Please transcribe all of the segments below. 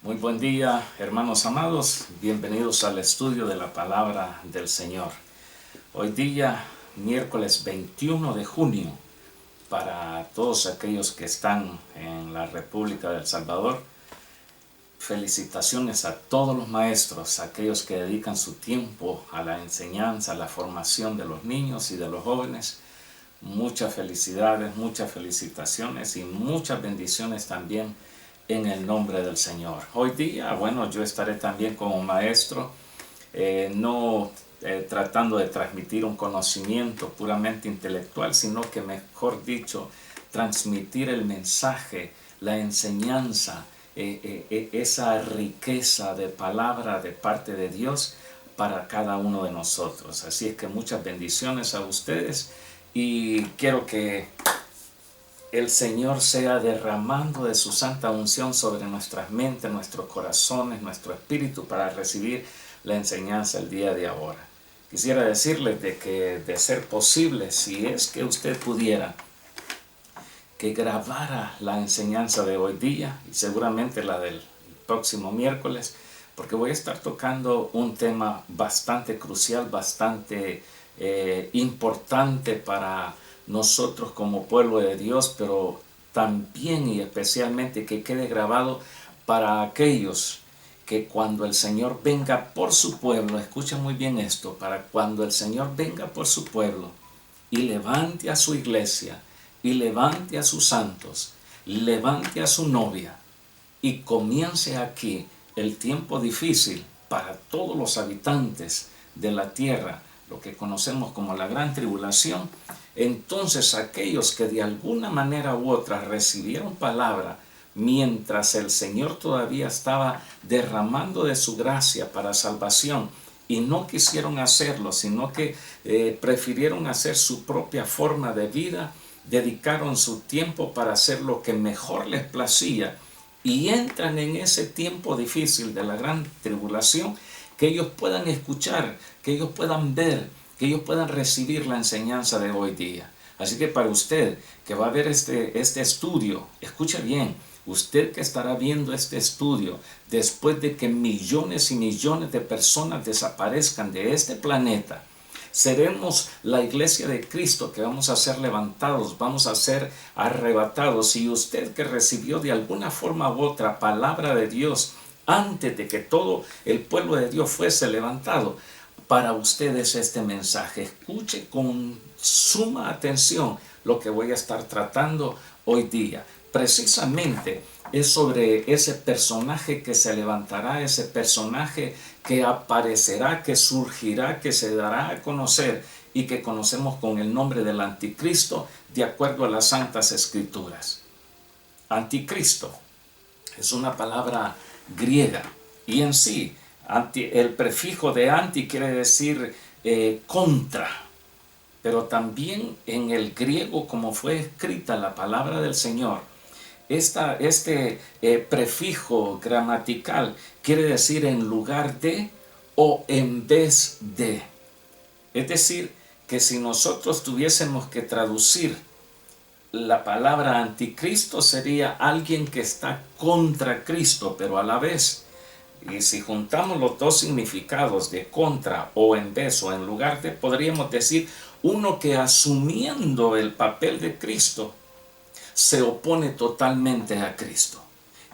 Muy buen día, hermanos amados. Bienvenidos al estudio de la palabra del Señor. Hoy día, miércoles 21 de junio, para todos aquellos que están en la República de El Salvador, felicitaciones a todos los maestros, aquellos que dedican su tiempo a la enseñanza, a la formación de los niños y de los jóvenes. Muchas felicidades, muchas felicitaciones y muchas bendiciones también en el nombre del Señor. Hoy día, bueno, yo estaré también como maestro, no tratando de transmitir un conocimiento puramente intelectual, sino que, mejor dicho, transmitir el mensaje, la enseñanza, esa riqueza de palabra de parte de Dios para cada uno de nosotros. Así es que muchas bendiciones a ustedes y quiero que el Señor sea derramando de su santa unción sobre nuestras mentes, nuestros corazones, nuestro espíritu para recibir la enseñanza el día de ahora. Quisiera decirles de que, de ser posible, si es que usted pudiera, que grabara la enseñanza de hoy día y seguramente la del próximo miércoles, porque voy a estar tocando un tema bastante crucial, bastante importante para nosotros como pueblo de Dios, pero también y especialmente que quede grabado para aquellos que cuando el Señor venga por su pueblo, escuchen muy bien esto, para cuando el Señor venga por su pueblo y levante a su iglesia, y levante a sus santos, levante a su novia, y comience aquí el tiempo difícil para todos los habitantes de la tierra, lo que conocemos como la gran tribulación. Entonces aquellos que de alguna manera u otra recibieron palabra mientras el Señor todavía estaba derramando de su gracia para salvación y no quisieron hacerlo, sino que prefirieron hacer su propia forma de vida, dedicaron su tiempo para hacer lo que mejor les placía y entran en ese tiempo difícil de la gran tribulación, que ellos puedan escuchar, que ellos puedan ver, que ellos puedan recibir la enseñanza de hoy día. Así que para usted que va a ver este estudio, escuche bien, usted que estará viendo este estudio después de que millones y millones de personas desaparezcan de este planeta, seremos la iglesia de Cristo que vamos a ser levantados, vamos a ser arrebatados. Y usted que recibió de alguna forma u otra palabra de Dios antes de que todo el pueblo de Dios fuese levantado, para ustedes este mensaje. Escuche con suma atención lo que voy a estar tratando hoy día. Precisamente es sobre ese personaje que se levantará, ese personaje que aparecerá, que surgirá, que se dará a conocer y que conocemos con el nombre del anticristo de acuerdo a las santas escrituras. Anticristo es una palabra griega y en sí el prefijo de anti quiere decir contra, pero también en el griego, como fue escrita la palabra del Señor, este prefijo gramatical quiere decir en lugar de o en vez de. Es decir, que si nosotros tuviésemos que traducir la palabra anticristo, sería alguien que está contra Cristo, pero a la vez. Y si juntamos los dos significados de contra o en vez o en lugar de, podríamos decir uno que asumiendo el papel de Cristo se opone totalmente a Cristo.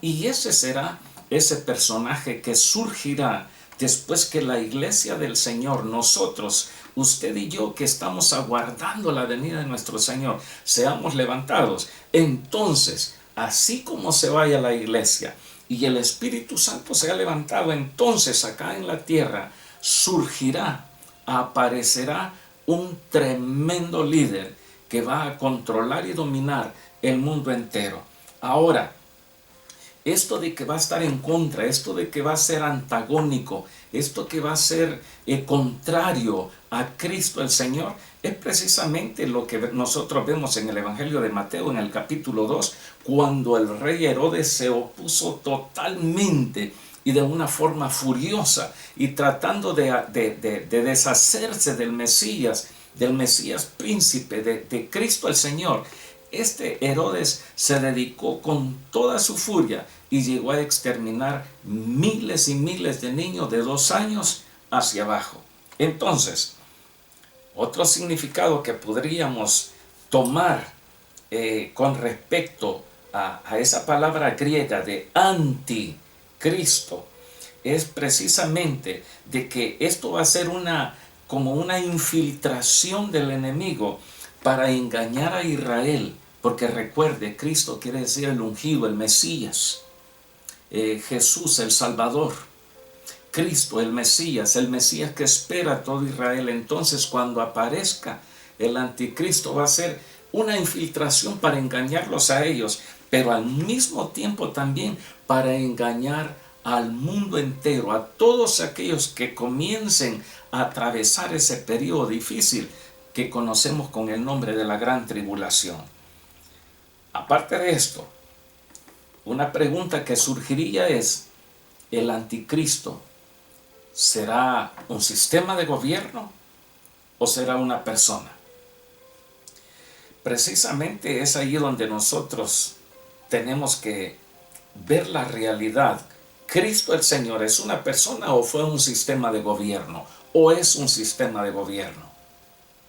Y ese será ese personaje que surgirá después que la iglesia del Señor, nosotros, usted y yo que estamos aguardando la venida de nuestro Señor, seamos levantados. Entonces, así como se vaya la iglesia y el Espíritu Santo se ha levantado, entonces acá en la tierra surgirá, aparecerá un tremendo líder que va a controlar y dominar el mundo entero. Ahora, esto de que va a estar en contra, esto de que va a ser antagónico, esto que va a ser contrario a Cristo el Señor, es precisamente lo que nosotros vemos en el Evangelio de Mateo, en el capítulo 2, cuando el rey Herodes se opuso totalmente y de una forma furiosa y tratando de deshacerse del Mesías príncipe, de Cristo el Señor. Este Herodes se dedicó con toda su furia y llegó a exterminar miles y miles de niños de 2 años hacia abajo. Entonces, otro significado que podríamos tomar con respecto a esa palabra griega de anticristo es precisamente de que esto va a ser como una infiltración del enemigo para engañar a Israel, porque recuerde, Cristo quiere decir el ungido, el Mesías, Jesús el Salvador, Cristo el Mesías que espera a todo Israel. Entonces, cuando aparezca el anticristo, va a ser una infiltración para engañarlos a ellos, pero al mismo tiempo también para engañar al mundo entero, a todos aquellos que comiencen a atravesar ese periodo difícil que conocemos con el nombre de la gran tribulación. Aparte de esto, una pregunta que surgiría es: ¿el anticristo será un sistema de gobierno o será una persona? Precisamente es ahí donde nosotros tenemos que ver la realidad. ¿Cristo el Señor es una persona o fue un sistema de gobierno? ¿O es un sistema de gobierno?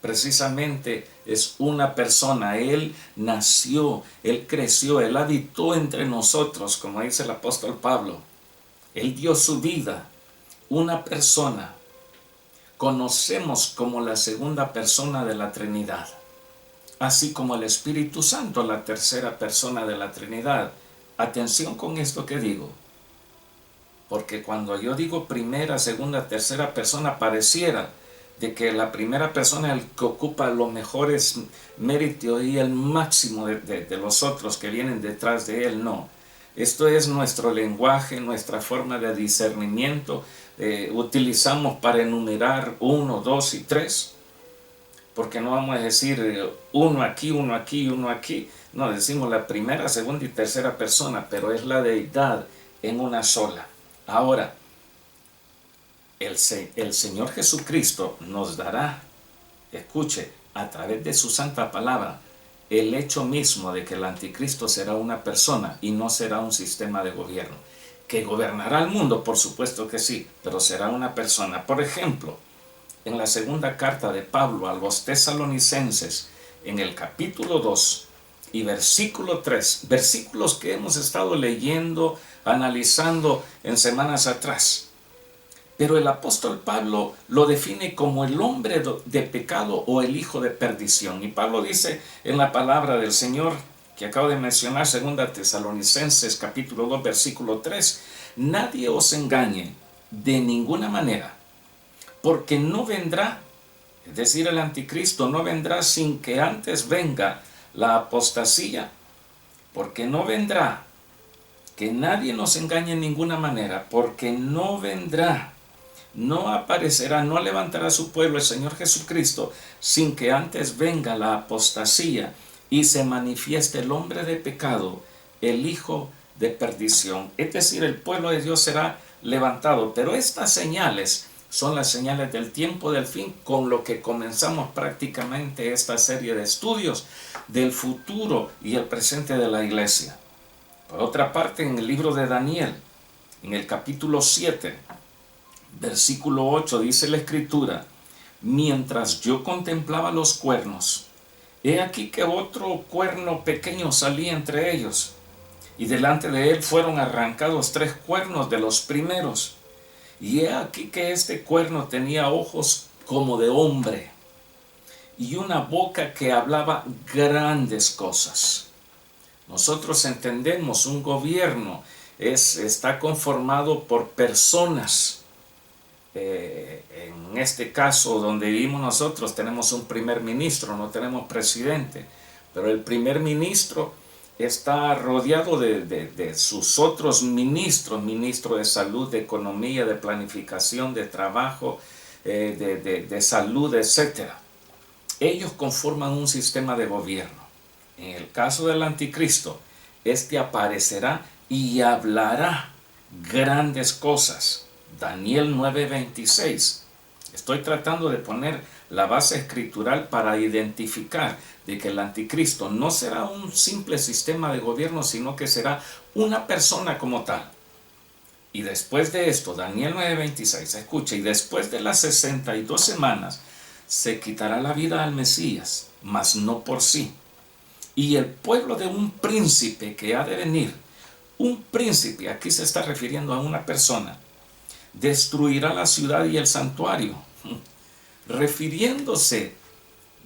Precisamente es una persona. Él nació, Él creció, Él habitó entre nosotros, como dice el apóstol Pablo. Él dio su vida, una persona. Conocemos como la segunda persona de la Trinidad, así como el Espíritu Santo, la tercera persona de la Trinidad. Atención con esto que digo, porque cuando yo digo primera, segunda, tercera persona, pareciera de que la primera persona es el que ocupa los mejores méritos y el máximo de los otros que vienen detrás de él. No, esto es nuestro lenguaje, nuestra forma de discernimiento. Utilizamos para enumerar 1, 2 y 3, porque no vamos a decir uno aquí, uno aquí y uno aquí. No, decimos la primera, segunda y tercera persona, pero es la deidad en una sola. Ahora, el Señor Jesucristo nos dará, escuche, a través de su santa palabra, el hecho mismo de que el anticristo será una persona y no será un sistema de gobierno. ¿Que gobernará el mundo? Por supuesto que sí, pero será una persona. Por ejemplo, en la segunda carta de Pablo a los tesalonicenses, en el capítulo 2 y versículo 3, versículos que hemos estado leyendo, analizando en semanas atrás. Pero el apóstol Pablo lo define como el hombre de pecado o el hijo de perdición. Y Pablo dice en la palabra del Señor que acabo de mencionar, segunda Tesalonicenses capítulo 2 versículo 3, nadie os engañe de ninguna manera, porque no vendrá, es decir, el anticristo no vendrá sin que antes venga la apostasía, porque no vendrá, que nadie nos engañe en ninguna manera, porque no vendrá, no aparecerá, no levantará su pueblo el Señor Jesucristo sin que antes venga la apostasía y se manifieste el hombre de pecado, el hijo de perdición. Es decir, el pueblo de Dios será levantado. Pero estas señales son las señales del tiempo del fin, con lo que comenzamos prácticamente esta serie de estudios del futuro y el presente de la iglesia. Por otra parte, en el libro de Daniel, en el capítulo 7, versículo 8, dice la Escritura: mientras yo contemplaba los cuernos, he aquí que otro cuerno pequeño salía entre ellos, y delante de él fueron arrancados 3 cuernos de los primeros. Y he aquí que este cuerno tenía ojos como de hombre, y una boca que hablaba grandes cosas. Nosotros entendemos un gobierno está conformado por personas. En este caso donde vivimos nosotros tenemos un primer ministro, no tenemos presidente, pero el primer ministro está rodeado de sus otros ministros, ministro de salud, de economía, de planificación, de trabajo, de salud, etc. Ellos conforman un sistema de gobierno. En el caso del anticristo, este aparecerá y hablará grandes cosas. Daniel 9:26. Estoy tratando de poner la base escritural para identificar de que el anticristo no será un simple sistema de gobierno, sino que será una persona como tal. Y después de esto, Daniel 9:26, escucha, y después de las 62 semanas, se quitará la vida al Mesías, mas no por sí. Y el pueblo de un príncipe que ha de venir, un príncipe, aquí se está refiriendo a una persona, destruirá la ciudad y el santuario. Refiriéndose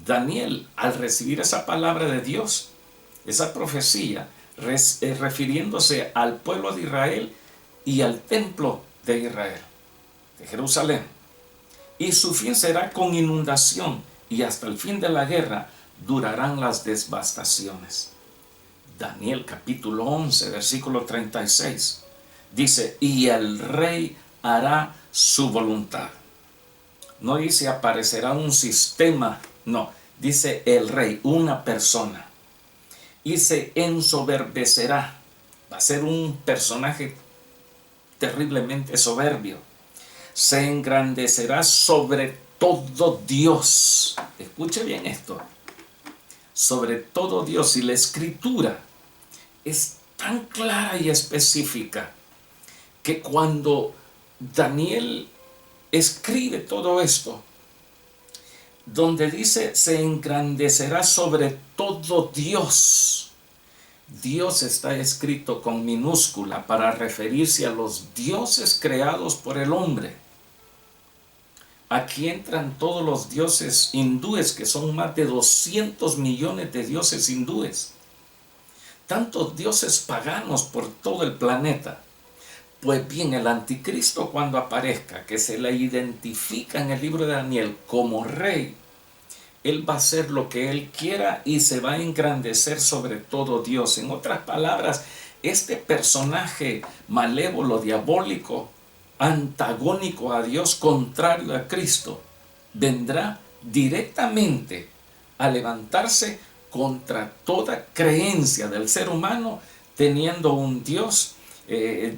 Daniel al recibir esa palabra de Dios, esa profecía, refiriéndose al pueblo de Israel y al templo de Israel, de Jerusalén. Y su fin será con inundación, y hasta el fin de la guerra durarán las devastaciones. Daniel capítulo 11, versículo 36, dice, y el rey hará su voluntad. No dice aparecerá un sistema, no, dice el rey, una persona. Y se ensoberbecerá, va a ser un personaje terriblemente soberbio. Se engrandecerá sobre todo Dios. Escuche bien esto. Sobre todo Dios. Y la escritura es tan clara y específica que cuando Daniel escribe todo esto, donde dice se engrandecerá sobre todo Dios, Dios está escrito con minúscula para referirse a los dioses creados por el hombre. Aquí entran todos los dioses hindúes, que son más de 200 millones de dioses hindúes. Tantos dioses paganos por todo el planeta. Pues bien, el anticristo cuando aparezca, que se le identifica en el libro de Daniel como rey, él va a hacer lo que él quiera y se va a engrandecer sobre todo Dios. En otras palabras, este personaje malévolo, diabólico, antagónico a Dios, contrario a Cristo, vendrá directamente a levantarse contra toda creencia del ser humano, teniendo un Dios,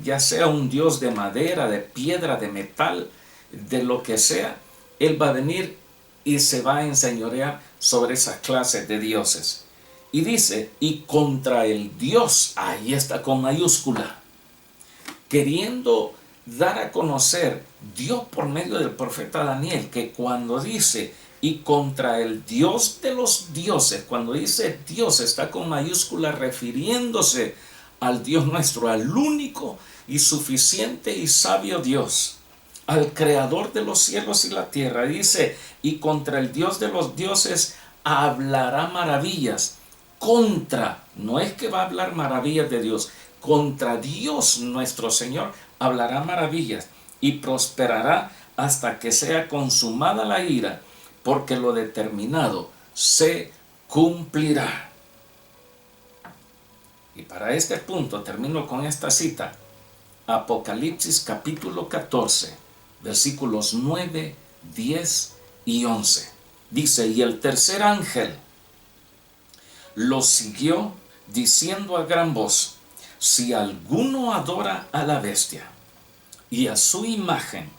ya sea un Dios de madera, de piedra, de metal, de lo que sea. Él va a venir y se va a enseñorear sobre esas clases de dioses. Y dice, y contra el Dios, ahí está con mayúscula, queriendo dar a conocer Dios por medio del profeta Daniel, que cuando dice, y contra el Dios de los dioses, cuando dice Dios está con mayúscula refiriéndose al Dios nuestro, al único y suficiente y sabio Dios, al creador de los cielos y la tierra. Dice, y contra el Dios de los dioses hablará maravillas. Contra, no es que va a hablar maravillas de Dios, contra Dios nuestro Señor hablará maravillas y prosperará hasta que sea consumada la ira, porque lo determinado se cumplirá. Y para este punto termino con esta cita. Apocalipsis capítulo 14, versículos 9, 10 y 11. Dice, y el tercer ángel lo siguió diciendo a gran voz, si alguno adora a la bestia y a su imagen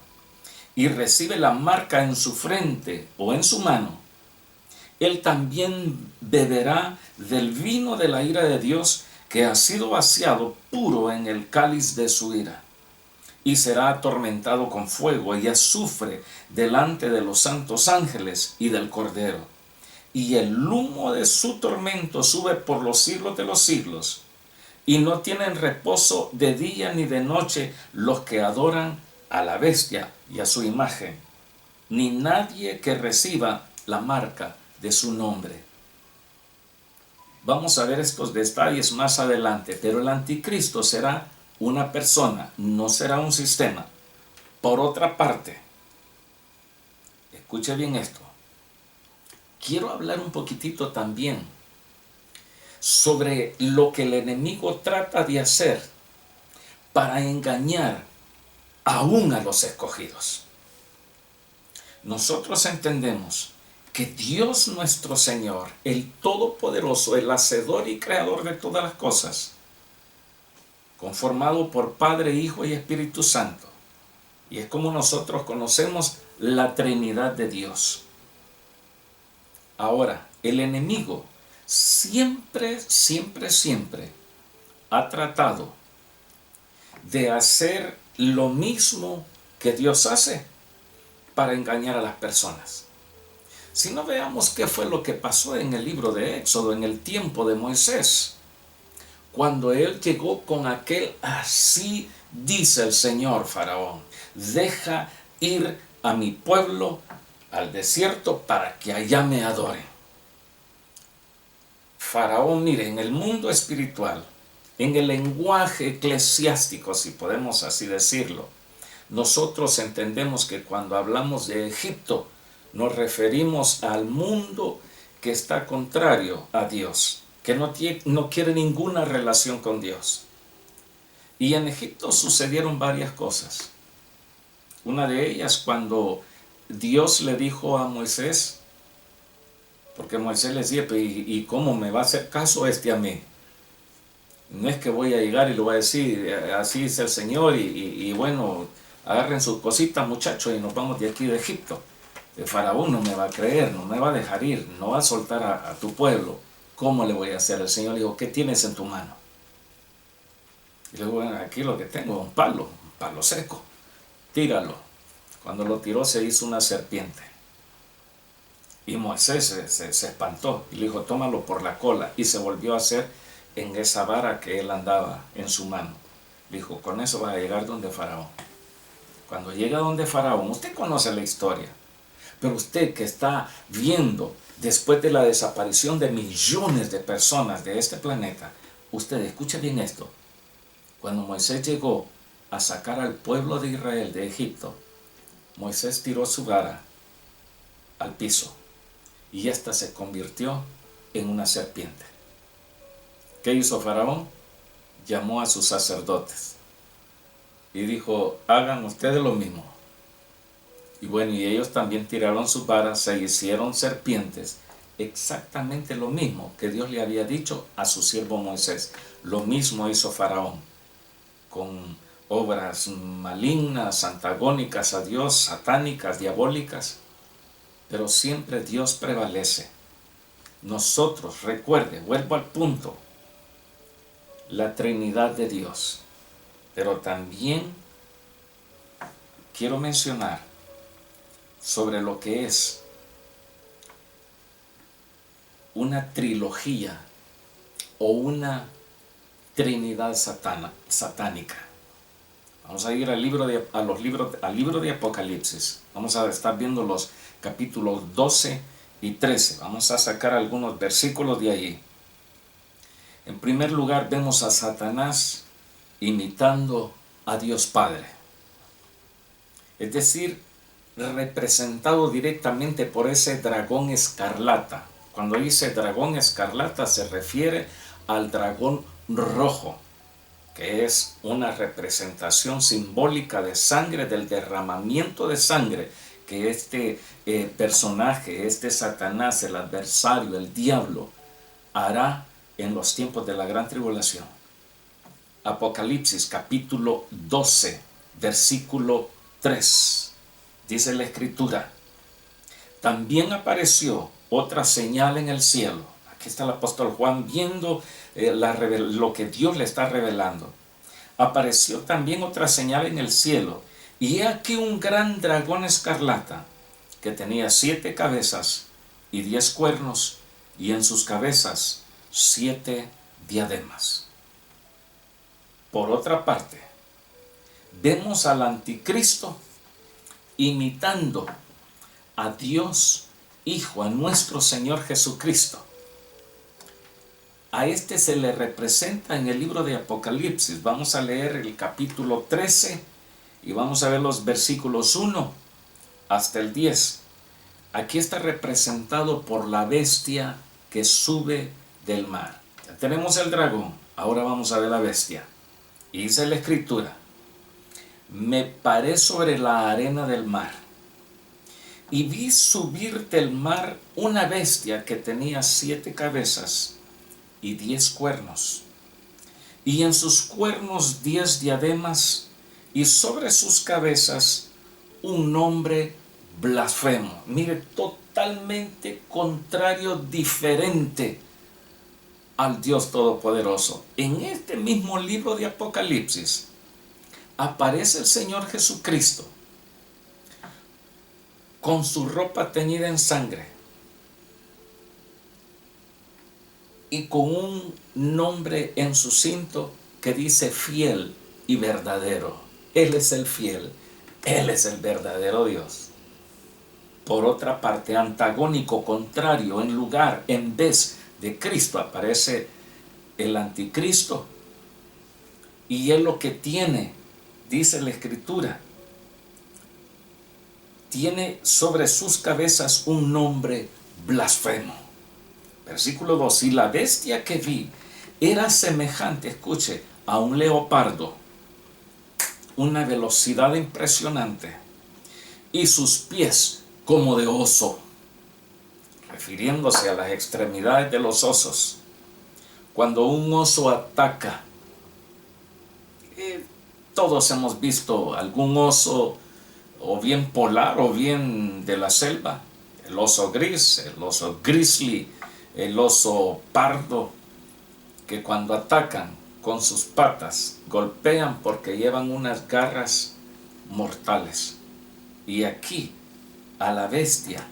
y recibe la marca en su frente o en su mano, él también beberá del vino de la ira de Dios, que ha sido vaciado puro en el cáliz de su ira, y será atormentado con fuego y azufre delante de los santos ángeles y del Cordero. Y el humo de su tormento sube por los siglos de los siglos, y no tienen reposo de día ni de noche los que adoran a la bestia y a su imagen, ni nadie que reciba la marca de su nombre. Vamos a ver estos detalles más adelante, pero el anticristo será una persona, no será un sistema. Por otra parte, escuche bien esto, quiero hablar un poquitito también sobre lo que el enemigo trata de hacer para engañar aún a los escogidos. Nosotros entendemos que Dios nuestro Señor, el Todopoderoso, el Hacedor y Creador de todas las cosas, conformado por Padre, Hijo y Espíritu Santo, y es como nosotros conocemos la Trinidad de Dios. Ahora, el enemigo siempre, siempre, siempre ha tratado de hacer lo mismo que Dios hace para engañar a las personas. Si no, veamos qué fue lo que pasó en el libro de Éxodo, en el tiempo de Moisés, cuando él llegó con aquel: así dice el Señor, Faraón, deja ir a mi pueblo al desierto para que allá me adoren. Faraón, mire, en el mundo espiritual, en el lenguaje eclesiástico, si podemos así decirlo, nosotros entendemos que cuando hablamos de Egipto, nos referimos al mundo que está contrario a Dios, que no quiere ninguna relación con Dios. Y en Egipto sucedieron varias cosas. Una de ellas, cuando Dios le dijo a Moisés, porque Moisés le decía: ¿y cómo me va a hacer caso a mí? No es que voy a llegar y le voy a decir: así dice el Señor, y bueno, agarren sus cositas, muchachos, y nos vamos de aquí de Egipto. El faraón no me va a creer, no me va a dejar ir, no va a soltar a tu pueblo. ¿Cómo le voy a hacer? El Señor le dijo: ¿qué tienes en tu mano? Y luego: bueno, aquí lo que tengo es un palo seco. Tíralo. Cuando lo tiró, se hizo una serpiente. Y Moisés se espantó y le dijo: tómalo por la cola. Y se volvió a hacer en esa vara que él andaba en su mano. Dijo: con eso va a llegar donde Faraón. Cuando llega donde Faraón, usted conoce la historia, pero usted que está viendo después de la desaparición de millones de personas de este planeta, usted escuche bien esto. Cuando Moisés llegó a sacar al pueblo de Israel de Egipto, Moisés tiró su vara al piso y ésta se convirtió en una serpiente. ¿Qué hizo Faraón? Llamó a sus sacerdotes y dijo: hagan ustedes lo mismo. Y bueno, y ellos también tiraron sus varas, se hicieron serpientes, exactamente lo mismo que Dios le había dicho a su siervo Moisés. Lo mismo hizo Faraón, con obras malignas, antagónicas a Dios, satánicas, diabólicas, pero siempre Dios prevalece. Nosotros, recuerde, vuelvo al punto, la Trinidad de Dios, pero también quiero mencionar sobre lo que es una trilogía o una trinidad satánica. Vamos a ir al libro de Apocalipsis. Vamos a estar viendo los capítulos 12 y 13. Vamos a sacar algunos versículos de allí. En primer lugar, vemos a Satanás imitando a Dios Padre. Es decir, representado directamente por ese dragón escarlata. Cuando dice dragón escarlata, se refiere al dragón rojo, que es una representación simbólica de sangre, del derramamiento de sangre que este personaje, este Satanás, el adversario, el diablo, hará en los tiempos de la gran tribulación. Apocalipsis capítulo 12, versículo 3. Dice la Escritura: también apareció otra señal en el cielo. Aquí está el apóstol Juan viendo lo que Dios le está revelando. Apareció también otra señal en el cielo, y he aquí un gran dragón escarlata, que tenía 7 cabezas y 10 cuernos, y en sus cabezas 7 diademas. Por otra parte, vemos al anticristo imitando a Dios Hijo, a nuestro Señor Jesucristo. A este se le representa en el libro de Apocalipsis. Vamos a leer el capítulo 13 y vamos a ver los versículos 1 hasta el 10. Aquí está representado por la bestia que sube del mar. Ya tenemos el dragón, ahora vamos a ver la bestia. Y dice la Escritura: me paré sobre la arena del mar, y vi subir del mar una bestia que tenía 7 cabezas y 10 cuernos, y en sus cuernos 10 diademas, y sobre sus cabezas un nombre blasfemo. Mire, totalmente contrario, diferente al Dios Todopoderoso. En este mismo libro de Apocalipsis aparece el Señor Jesucristo con su ropa teñida en sangre y con un nombre en su cinto que dice fiel y verdadero. Él es el fiel, Él es el verdadero Dios. Por otra parte, antagónico, contrario, en vez de Cristo aparece el anticristo. Y él lo que tiene, dice la Escritura, tiene sobre sus cabezas un nombre blasfemo. Versículo 2, y la bestia que vi era semejante, escuche, a un leopardo, una velocidad impresionante, y sus pies como de oso, refiriéndose a las extremidades de los osos. Cuando un oso ataca, todos hemos visto algún oso, o bien polar o bien de la selva, el oso gris, el oso grizzly, el oso pardo, que cuando atacan con sus patas golpean porque llevan unas garras mortales. Y aquí a la bestia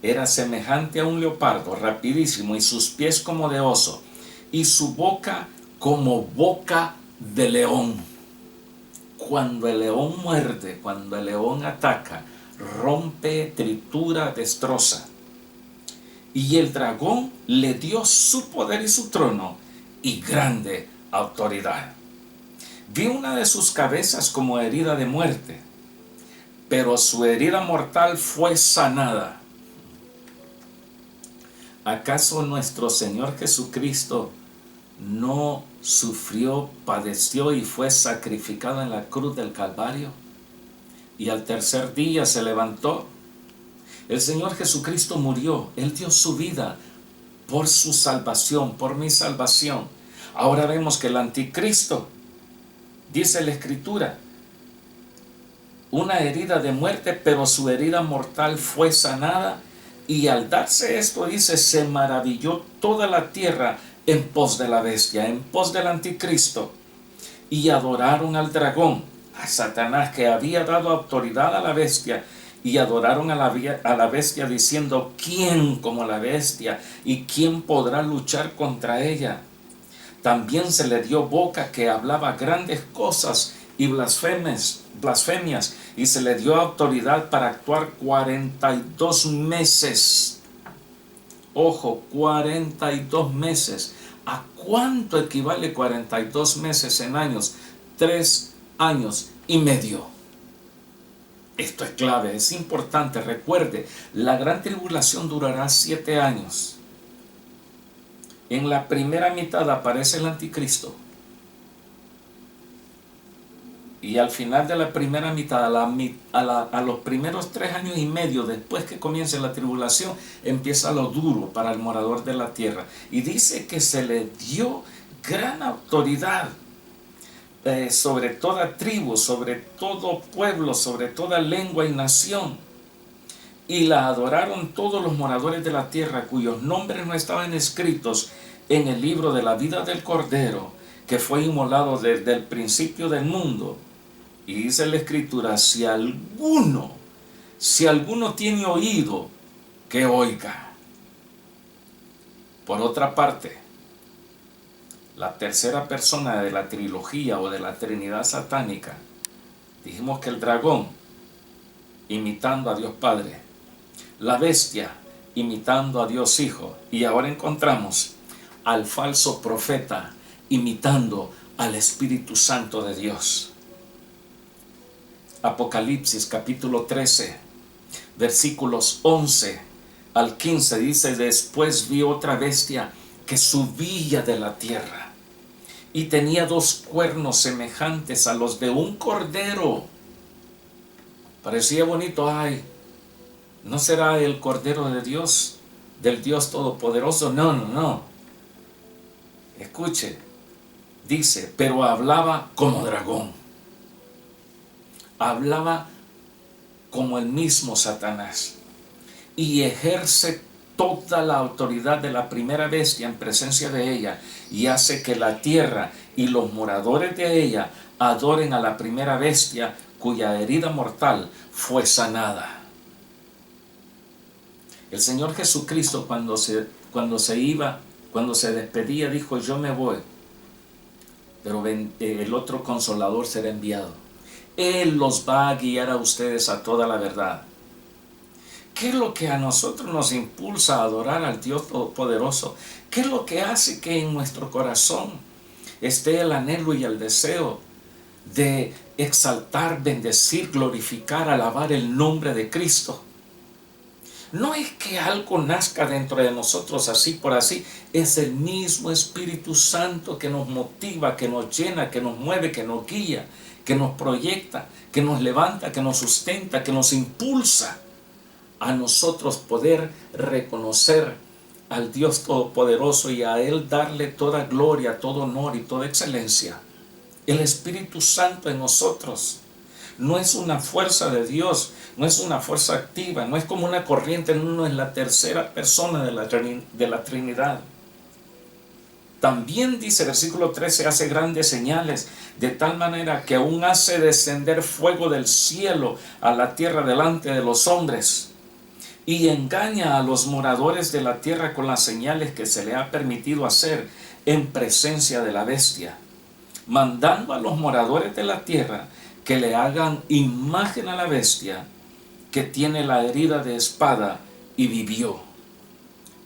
era semejante a un leopardo, rapidísimo, y sus pies como de oso, y su boca como boca de león. Cuando el león muerde, cuando el león ataca, rompe, tritura, destroza. Y el dragón le dio su poder y su trono y grande autoridad. Vi una de sus cabezas como herida de muerte, pero su herida mortal fue sanada. ¿Acaso nuestro Señor Jesucristo no sufrió, padeció y fue sacrificado en la cruz del Calvario? Y al tercer día se levantó. El Señor Jesucristo murió, Él dio su vida por su salvación, por mi salvación. Ahora vemos que el anticristo, dice la Escritura, una herida de muerte, pero su herida mortal fue sanada. Y al darse esto, dice, se maravilló toda la tierra en pos de la bestia, en pos del anticristo. Y adoraron al dragón, a Satanás, que había dado autoridad a la bestia. Y adoraron a la bestia diciendo, ¿quién como la bestia? ¿Y quién podrá luchar contra ella? También se le dio boca que hablaba grandes cosas y blasfemias, y se le dio autoridad para actuar 42 meses. Ojo, 42 meses. ¿A cuánto equivale 42 meses en años? 3 años y medio. Esto es clave, es importante. Recuerde, la gran tribulación durará 7 años. En la primera mitad aparece el anticristo. Y al final de la primera mitad, a los primeros 3 años y medio después que comience la tribulación, empieza lo duro para el morador de la tierra. Y dice que se le dio gran autoridad sobre toda tribu, sobre todo pueblo, sobre toda lengua y nación. Y la adoraron todos los moradores de la tierra, cuyos nombres no estaban escritos en el libro de la vida del Cordero, que fue inmolado desde el principio del mundo. Y dice la Escritura, si alguno tiene oído, que oiga. Por otra parte, la tercera persona de la trilogía o de la Trinidad satánica, dijimos que el dragón, imitando a Dios Padre, la bestia, imitando a Dios Hijo, y ahora encontramos al falso profeta, imitando al Espíritu Santo de Dios. Apocalipsis capítulo 13, versículos 11 al 15 dice, después vi otra bestia que subía de la tierra y tenía 2 cuernos semejantes a los de un cordero. Parecía bonito. Ay, ¿no será el Cordero de Dios, del Dios Todopoderoso? No. Escuche, dice, pero hablaba como dragón. Hablaba como el mismo Satanás. y ejerce toda la autoridad de la primera bestia en presencia de ella, y hace que la tierra y los moradores de ella adoren a la primera bestia cuya herida mortal fue sanada. El Señor Jesucristo cuando se despedía, dijo: yo me voy, pero el otro consolador será enviado. Él los va a guiar a ustedes a toda la verdad. ¿Qué es lo que a nosotros nos impulsa a adorar al Dios Todopoderoso? ¿Qué es lo que hace que en nuestro corazón esté el anhelo y el deseo de exaltar, bendecir, glorificar, alabar el nombre de Cristo? No es que algo nazca dentro de nosotros así por así, es el mismo Espíritu Santo que nos motiva, que nos llena, que nos mueve, que nos guía, que nos proyecta, que nos levanta, que nos sustenta, que nos impulsa a nosotros poder reconocer al Dios Todopoderoso y a Él darle toda gloria, todo honor y toda excelencia. El Espíritu Santo en nosotros no es una fuerza de Dios, no es una fuerza activa, no es como una corriente en uno, es la tercera persona de la Trinidad. También dice versículo 13, hace grandes señales, de tal manera que aún hace descender fuego del cielo a la tierra delante de los hombres, y engaña a los moradores de la tierra con las señales que se le ha permitido hacer en presencia de la bestia, mandando a los moradores de la tierra que le hagan imagen a la bestia que tiene la herida de espada y vivió.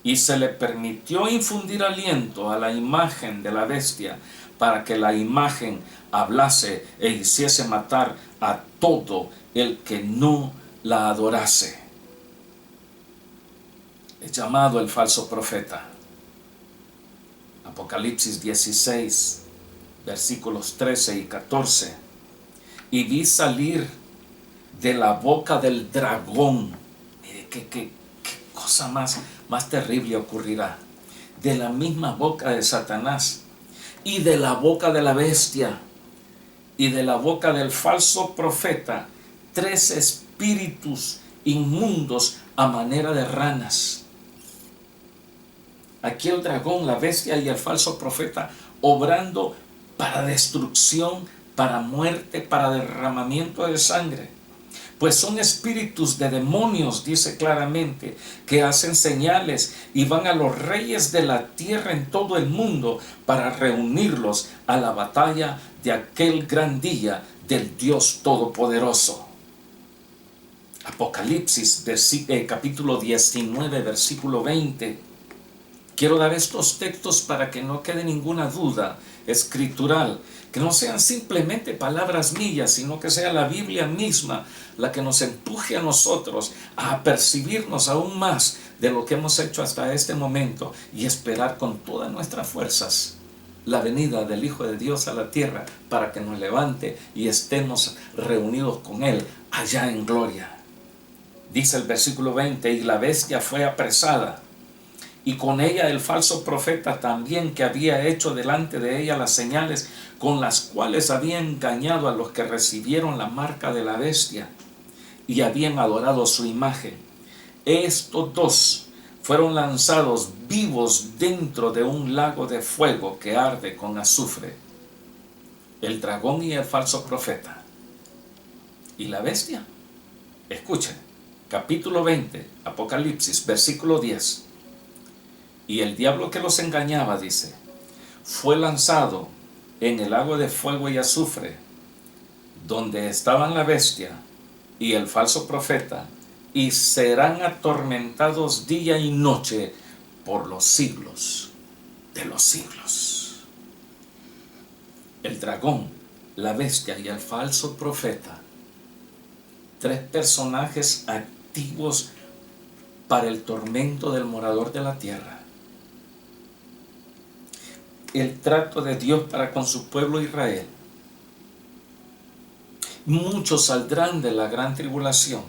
Y se le permitió infundir aliento a la imagen de la bestia para que la imagen hablase e hiciese matar a todo el que no la adorase. Es llamado el falso profeta. Apocalipsis 16, versículos 13 y 14. Y vi salir de la boca del dragón. Mire qué cosa más terrible ocurrirá. De la misma boca de Satanás, y de la boca de la bestia, y de la boca del falso profeta, 3 espíritus inmundos a manera de ranas. Aquí el dragón, la bestia y el falso profeta obrando para destrucción, para muerte, para derramamiento de sangre. Pues son espíritus de demonios, dice claramente, que hacen señales y van a los reyes de la tierra en todo el mundo para reunirlos a la batalla de aquel gran día del Dios Todopoderoso. Apocalipsis, capítulo 19, versículo 20. Quiero dar estos textos para que no quede ninguna duda escritural, que no sean simplemente palabras mías, sino que sea la Biblia misma la que nos empuje a nosotros a percibirnos aún más de lo que hemos hecho hasta este momento y esperar con todas nuestras fuerzas la venida del Hijo de Dios a la tierra para que nos levante y estemos reunidos con Él allá en gloria. Dice el versículo 20, y la bestia fue apresada, y con ella el falso profeta también, que había hecho delante de ella las señales con las cuales había engañado a los que recibieron la marca de la bestia y habían adorado su imagen. Estos 2 fueron lanzados vivos dentro de un lago de fuego que arde con azufre. El dragón y el falso profeta. ¿Y la bestia? Escuchen, capítulo 20, Apocalipsis, versículo 10. Y el diablo que los engañaba, dice, fue lanzado en el lago de fuego y azufre, donde estaban la bestia y el falso profeta, y serán atormentados día y noche por los siglos de los siglos. El dragón, la bestia y el falso profeta, 3 personajes activos para el tormento del morador de la tierra. El trato de Dios para con su pueblo Israel. Muchos saldrán de la gran tribulación.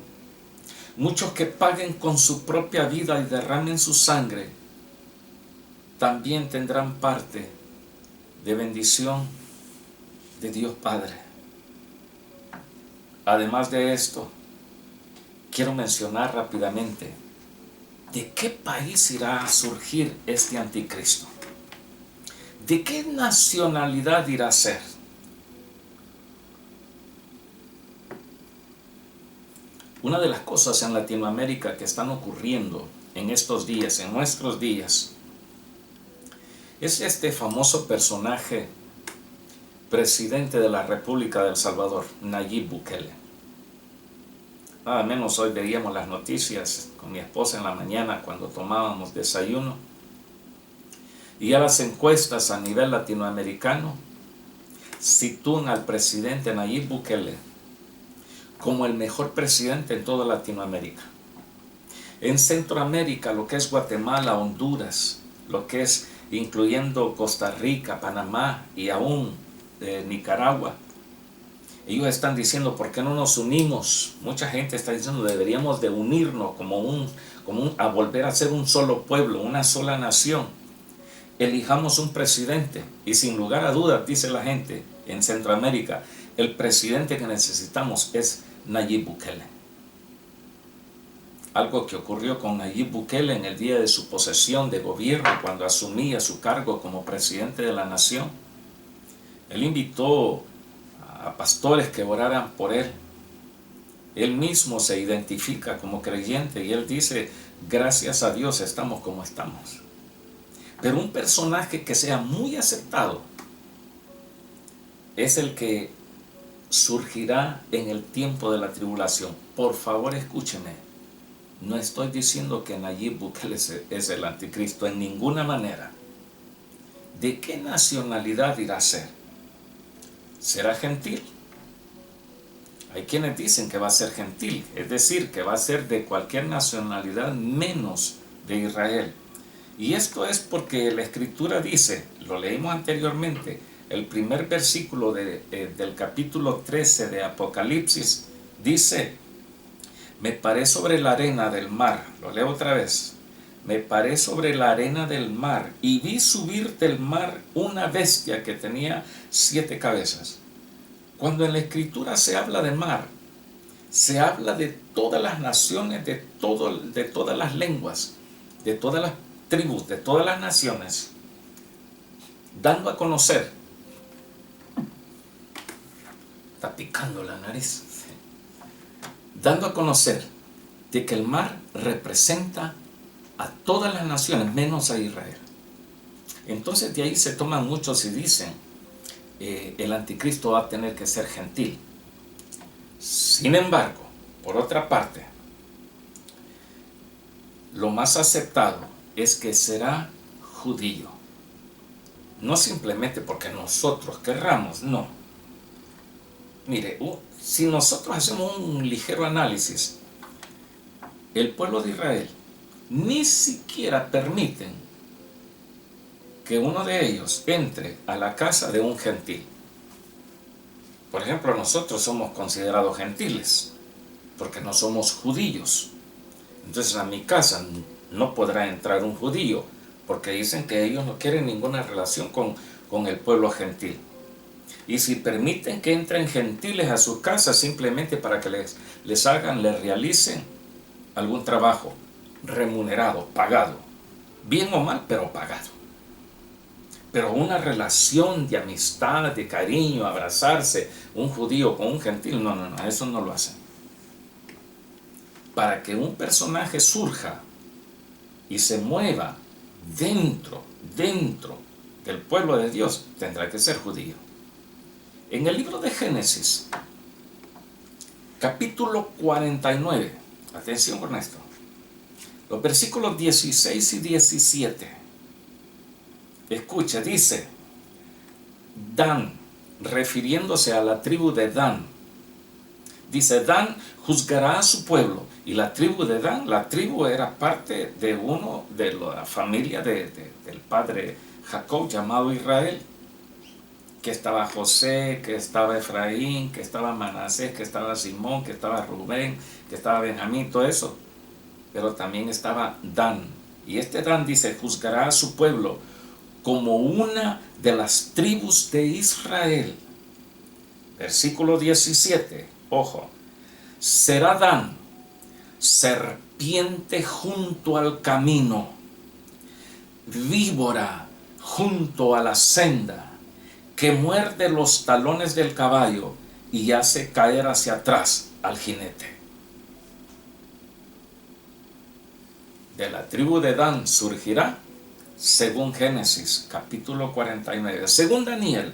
Muchos que paguen con su propia vida y derramen su sangre, también tendrán parte de bendición de Dios Padre. Además de esto, quiero mencionar rápidamente ¿De qué país irá a surgir este anticristo? ¿De qué nacionalidad irá a ser? Una de las cosas en Latinoamérica que están ocurriendo en estos días, en nuestros días, es este famoso personaje, presidente de la República de El Salvador, Nayib Bukele. Nada menos hoy veíamos las noticias con mi esposa en la mañana cuando tomábamos desayuno, y ya las encuestas a nivel latinoamericano sitúan al presidente Nayib Bukele como el mejor presidente en toda Latinoamérica. En Centroamérica, lo que es Guatemala, Honduras, lo que es incluyendo Costa Rica, Panamá y aún Nicaragua, ellos están diciendo, ¿por qué no nos unimos? Mucha gente está diciendo, deberíamos de unirnos a volver a ser un solo pueblo, una sola nación. Elijamos un presidente, y sin lugar a dudas, dice la gente en Centroamérica, el presidente que necesitamos es Nayib Bukele. Algo que ocurrió con Nayib Bukele en el día de su posesión de gobierno, cuando asumía su cargo como presidente de la nación. Él invitó a pastores que oraran por él. Él mismo se identifica como creyente y él dice, gracias a Dios estamos como estamos. Pero un personaje que sea muy aceptado es el que surgirá en el tiempo de la tribulación. Por favor, escúcheme. No estoy diciendo que Nayib Bukele es el anticristo en ninguna manera. ¿De qué nacionalidad irá a ser? ¿Será gentil? Hay quienes dicen que va a ser gentil, es decir, que va a ser de cualquier nacionalidad menos de Israel. Y esto es porque la Escritura dice, lo leímos anteriormente, el primer versículo del capítulo 13 de Apocalipsis dice, me paré sobre la arena del mar, lo leo otra vez, me paré sobre la arena del mar y vi subir del mar una bestia que tenía 7 cabezas. Cuando en la Escritura se habla de mar, se habla de todas las naciones, de todas las lenguas, de todas las tribus, de todas las naciones, dando a conocer, está picando la nariz, dando a conocer de que el mar representa a todas las naciones menos a Israel. Entonces de ahí se toman muchos y dicen, el anticristo va a tener que ser gentil. Sin embargo, por otra parte, lo más aceptado es que será judío. No simplemente porque nosotros querramos, no. Mire, si nosotros hacemos un ligero análisis, el pueblo de Israel ni siquiera permiten que uno de ellos entre a la casa de un gentil. Por ejemplo, nosotros somos considerados gentiles, porque no somos judíos. Entonces a mi casa no podrá entrar un judío, porque dicen que ellos no quieren ninguna relación con el pueblo gentil. Y si permiten que entren gentiles a sus casas simplemente para que les realicen algún trabajo remunerado, pagado, bien o mal, pero pagado. Pero una relación de amistad, de cariño, abrazarse, un judío con un gentil, no, eso no lo hacen. Para que un personaje surja y se mueva dentro del pueblo de Dios, tendrá que ser judío. En el libro de Génesis, capítulo 49, atención con esto, los versículos 16 y 17, escucha, dice, Dan, refiriéndose a la tribu de Dan, dice, Dan juzgará a su pueblo. Y la tribu de Dan, la tribu era parte de la familia del padre Jacob, llamado Israel, que estaba José, que estaba Efraín, que estaba Manasés, que estaba Simón, que estaba Rubén, que estaba Benjamín, todo eso. Pero también estaba Dan. Y este Dan dice, juzgará a su pueblo como una de las tribus de Israel. Versículo 17, ojo, será Dan serpiente junto al camino, víbora junto a la senda, que muerde los talones del caballo y hace caer hacia atrás al jinete. De la tribu de Dan surgirá, según Génesis capítulo 49. Según Daniel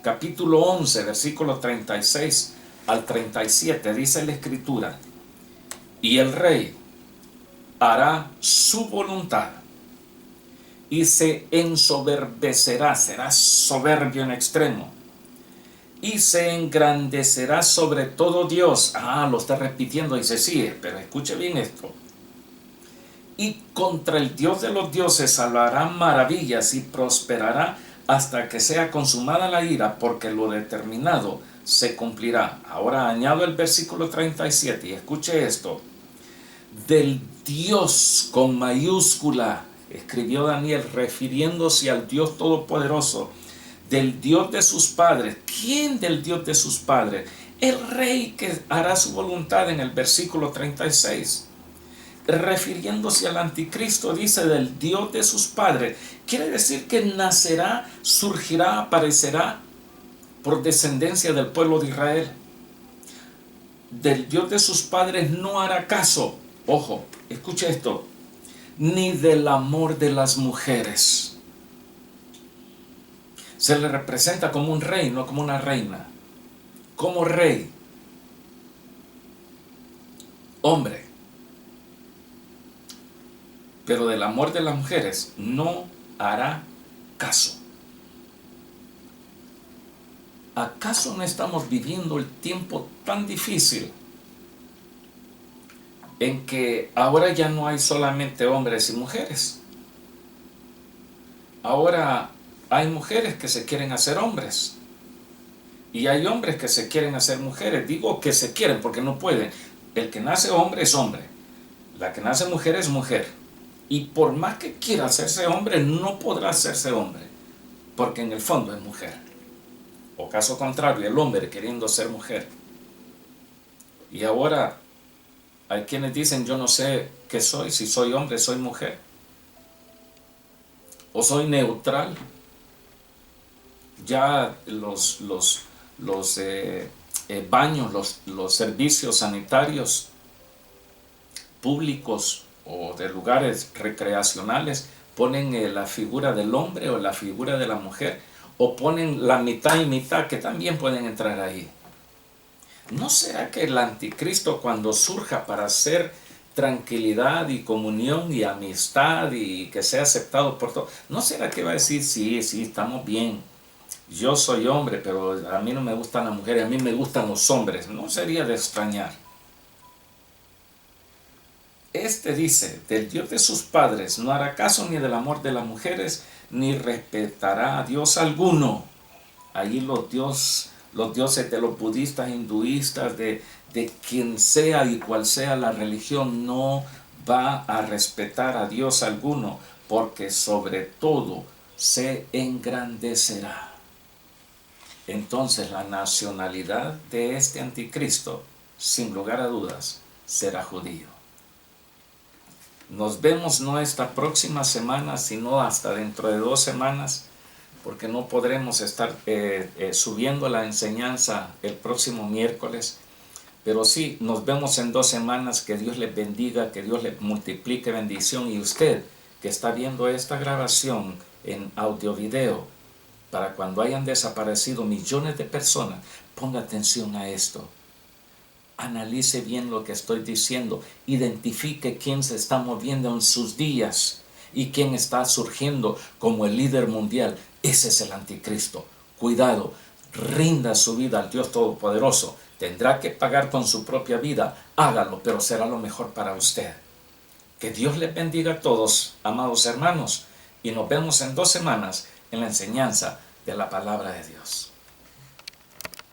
capítulo 11 versículos 36 al 37 dice la escritura: y el rey hará su voluntad y se ensoberbecerá, será soberbio en extremo, y se engrandecerá sobre todo Dios. Lo está repitiendo, dice, sí, pero escuche bien esto. Y contra el Dios de los dioses hablará maravillas y prosperará hasta que sea consumada la ira, porque lo determinado se cumplirá. Ahora añado el versículo 37 y escuche esto. Del Dios con mayúscula, escribió Daniel, refiriéndose al Dios Todopoderoso, del Dios de sus padres. ¿Quién del Dios de sus padres? El rey que hará su voluntad en el versículo 36. Refiriéndose al anticristo, dice del Dios de sus padres. Quiere decir que nacerá, surgirá, aparecerá por descendencia del pueblo de Israel. Del Dios de sus padres no hará caso, ojo, escuche esto, ni del amor de las mujeres. Se le representa como un rey, no como una reina. Como rey, hombre. Pero del amor de las mujeres no hará caso. ¿Acaso no estamos viviendo el tiempo tan difícil en que ahora ya no hay solamente hombres y mujeres? Ahora hay mujeres que se quieren hacer hombres y hay hombres que se quieren hacer mujeres. Digo que se quieren porque no pueden. El que nace hombre es hombre, la que nace mujer es mujer, y por más que quiera hacerse hombre no podrá hacerse hombre porque en el fondo es mujer. O caso contrario, el hombre queriendo ser mujer. Y ahora hay quienes dicen, yo no sé qué soy, si soy hombre, soy mujer, o soy neutral. Ya los baños, los servicios sanitarios públicos o de lugares recreacionales ponen la figura del hombre o la figura de la mujer, o ponen la mitad y mitad, que también pueden entrar ahí. ¿No será que el anticristo, cuando surja para hacer tranquilidad y comunión y amistad y que sea aceptado por todos, no será que va a decir, sí, estamos bien, yo soy hombre, pero a mí no me gustan las mujeres, a mí me gustan los hombres? No sería de extrañar. Este dice, del Dios de sus padres no hará caso ni del amor de las mujeres, ni respetará a Dios alguno. Allí los dioses de los budistas, hinduistas, de quien sea y cual sea la religión, no va a respetar a Dios alguno, porque sobre todo se engrandecerá. Entonces la nacionalidad de este anticristo, sin lugar a dudas, será judío. Nos vemos no esta próxima semana, sino hasta dentro de 2 semanas, porque no podremos estar subiendo la enseñanza el próximo miércoles. Pero sí, nos vemos en 2 semanas. Que Dios les bendiga, que Dios les multiplique bendición. Y usted que está viendo esta grabación en audio-video, para cuando hayan desaparecido millones de personas, ponga atención a esto. Analice bien lo que estoy diciendo, identifique quién se está moviendo en sus días y quién está surgiendo como el líder mundial. Ese es el anticristo. Cuidado, rinda su vida al Dios Todopoderoso. Tendrá que pagar con su propia vida, hágalo, pero será lo mejor para usted. Que Dios les bendiga a todos, amados hermanos, y nos vemos en 2 semanas en la enseñanza de la palabra de Dios.